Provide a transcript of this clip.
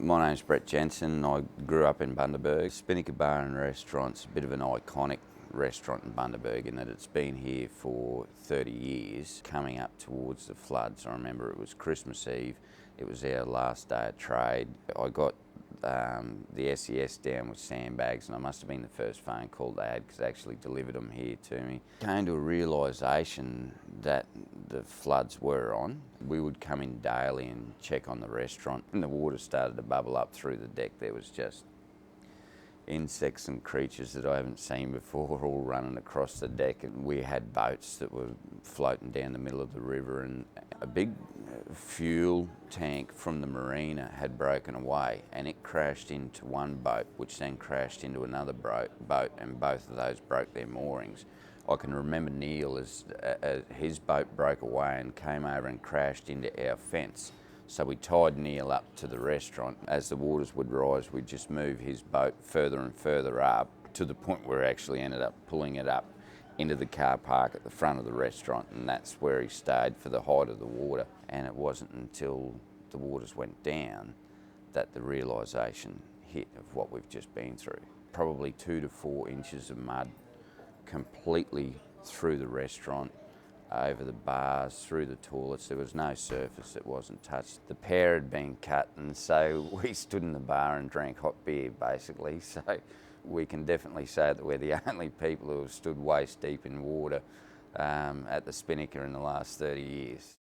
My name's Brett Jensen. I grew up in Bundaberg. Spinnaker Bar and Restaurant's a bit of an iconic restaurant in Bundaberg in that it's been here for 30 years. Coming up towards the floods, I remember it was Christmas Eve. It was our last day of trade. I got the SES down with sandbags, and I must have been the first phone call they had because they actually delivered them here to me. Came to a realisation that the floods were on. We would come in daily and check on the restaurant, and the water started to bubble up through the deck. There was just insects and creatures that I haven't seen before all running across the deck, and we had boats that were floating down the middle of the river, and a big fuel tank from the marina had broken away, and it crashed into one boat, which then crashed into another boat, and both of those broke their moorings. I can remember Neil as his boat broke away and came over and crashed into our fence. So we tied Neil up to the restaurant. As the waters would rise, we'd just move his boat further and further up to the point where we actually ended up pulling it up into the car park at the front of the restaurant, and that's where he stayed for the height of the water. And it wasn't until the waters went down that the realisation hit of what we've just been through. Probably 2 to 4 inches of mud completely through the restaurant, over the bars, through the toilets. There was no surface that wasn't touched. The power had been cut, and so we stood in the bar and drank hot beer, basically. So we can definitely say that we're the only people who have stood waist deep in water at the Spinnaker in the last 30 years.